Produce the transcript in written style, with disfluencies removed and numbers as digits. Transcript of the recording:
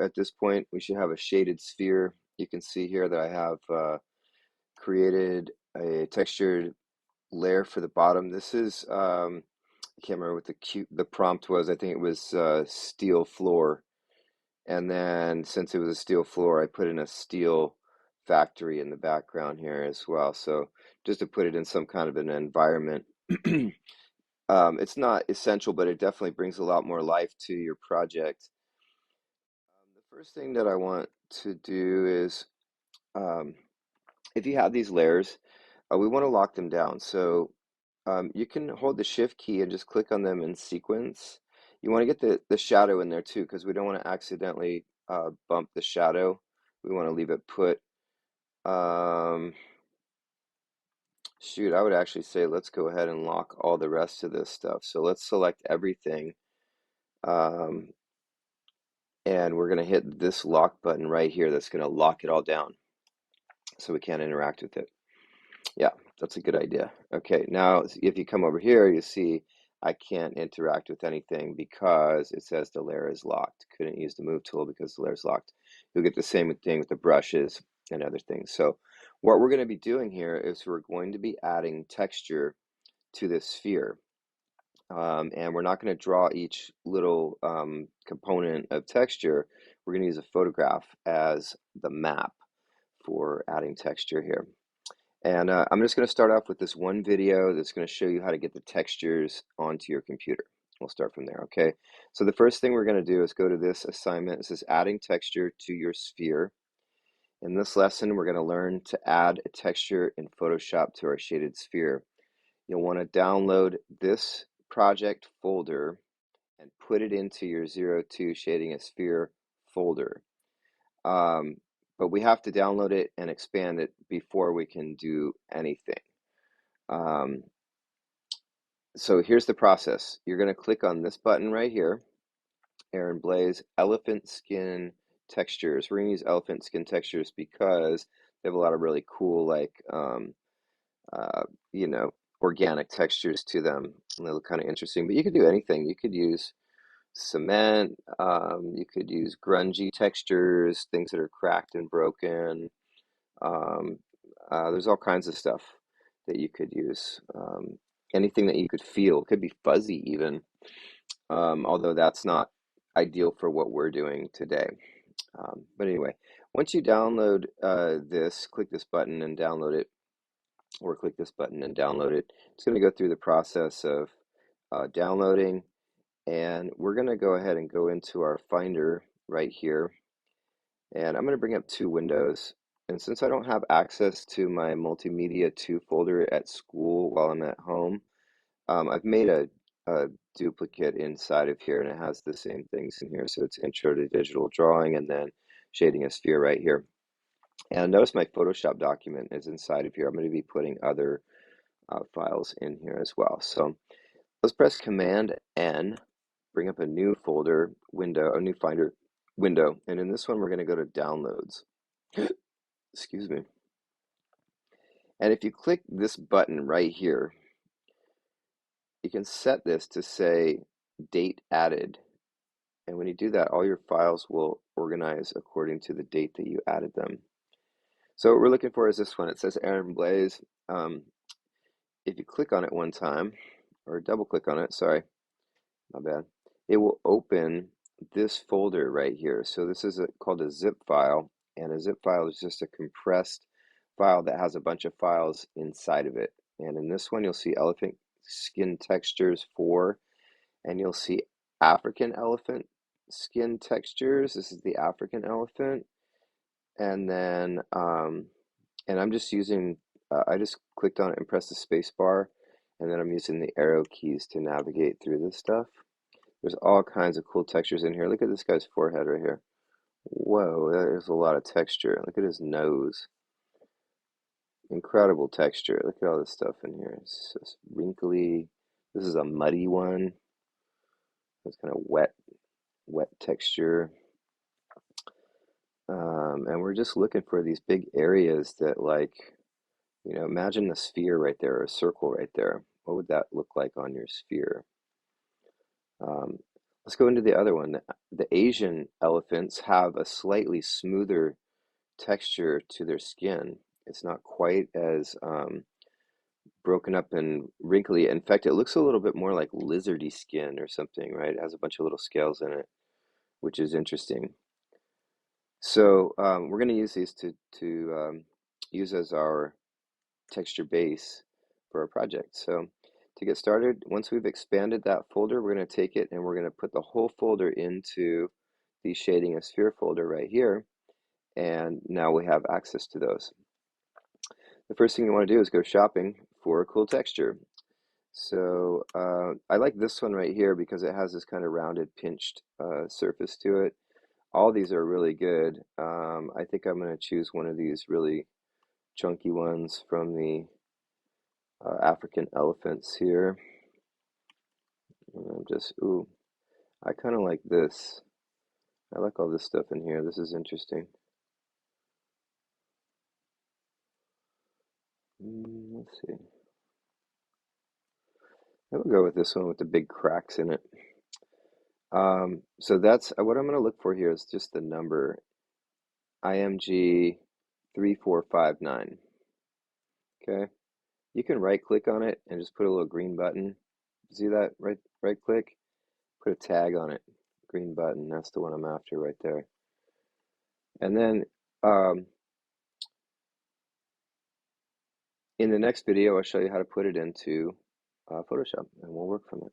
at this point, we should have a shaded sphere. You can see here that I have created a textured layer for the bottom. This is, I can't remember what the prompt was. I think it was steel floor. And then since it was a steel floor, I put in a steel factory in the background here as well. So just to put it in some kind of an environment. It's not essential, but it definitely brings a lot more life to your project. The first thing that I want to do is, um, if you have these layers, we want to lock them down. So you can hold the shift key and just click on them in sequence. You want to get the shadow in there too, because we don't want to accidentally bump the shadow. We want to leave it put. Um, Shoot, I would actually say let's go ahead and lock all the rest of this stuff. So let's select everything. Um, and we're going to hit this lock button right here that's going to lock it all down so we can't interact with it. Yeah, that's a good idea. Okay, now if you come over here, you see I can't interact with anything because it says the layer is locked. Couldn't use the move tool because the layer is locked. You'll get the same thing with the brushes and other things. So what we're going to be doing here is we're going to be adding texture to this sphere. And we're not going to draw each little component of texture. We're going to use a photograph as the map for adding texture here. And I'm just going to start off with this one video that's going to show you how to get the textures onto your computer. We'll start from there, okay? So the first thing we're going to do is go to this assignment. It says adding texture to your sphere. In this lesson, we're going to learn to add a texture in Photoshop to our shaded sphere. You'll want to download this project folder and put it into your 02 Shading a Sphere folder. Um, but we have to download it and expand it before we can do anything. Um, so here's the process. You're going to click on this button right here, Aaron Blaise Elephant Skin Textures. We're going to use elephant skin textures because they have a lot of really cool, like, uh, you know, organic textures to them. And they look kind of interesting, but you could do anything. You could use cement, you could use grungy textures, things that are cracked and broken. Um, there's all kinds of stuff that you could use. Anything that you could feel. It could be fuzzy even, although that's not ideal for what we're doing today. But anyway, once you download this, click this button and download it, or click this button and download it. It's going to go through the process of downloading, and we're going to go ahead and go into our Finder right here. And I'm going to bring up two windows. And since I don't have access to my Multimedia 2 folder at school while I'm at home, I've made a duplicate inside of here, and it has the same things in here. So it's Intro to Digital Drawing and then Shading a Sphere right here. And notice my Photoshop document is inside of here. I'm going to be putting other files in here as well. So let's press Command N, bring up a new folder window, a new Finder window. And in this one, we're going to go to Downloads. Excuse me. And if you click this button right here, you can set this to say date added. And when you do that, all your files will organize according to the date that you added them. So what we're looking for is this one. It says Aaron Blaise. If you click on it one time, or double click on it, sorry, my bad, it will open this folder right here. So this is called a zip file, and a zip file is just a compressed file that has a bunch of files inside of it. And in this one, you'll see elephant skin textures 4, and you'll see African elephant skin textures. This is the African elephant. And then, and I'm just using, I just clicked on it and pressed the space bar, and then I'm using the arrow keys to navigate through this stuff. There's all kinds of cool textures in here. Look at this guy's forehead right here. Whoa, there's a lot of texture. Look at his nose. Incredible texture. Look at all this stuff in here. It's just wrinkly. This is a muddy one. It's kind of wet texture. And we're just looking for these big areas that, like, imagine a sphere right there, or a circle right there. What would that look like on your sphere? Um, Let's go into the other one. The Asian elephants have a slightly smoother texture to their skin. It's not quite as broken up and wrinkly. In fact, it looks a little bit more like lizardy skin or something, right? It has a bunch of little scales in it, which is interesting. So we're going to use these to use as our texture base for our project. So to get started, once we've expanded that folder, we're going to take it and we're going to put the whole folder into the shading a sphere folder right here. And now we have access to those. The first thing you want to do is go shopping for a cool texture. So I like this one right here because it has this kind of rounded, pinched surface to it. All these are really good. I think I'm going to choose one of these really chunky ones from the African elephants here. And I'm just, ooh, I kind of like this. I like all this stuff in here. This is interesting. Let's see. I will go with this one with the big cracks in it. So that's what I'm going to look for here is just the number IMG 3459. Okay. You can right click on it and just put a little green button. See that? Right click, put a tag on it. Green button. That's the one I'm after right there. And then um, in the next video, I'll show you how to put it into Photoshop and we'll work from it.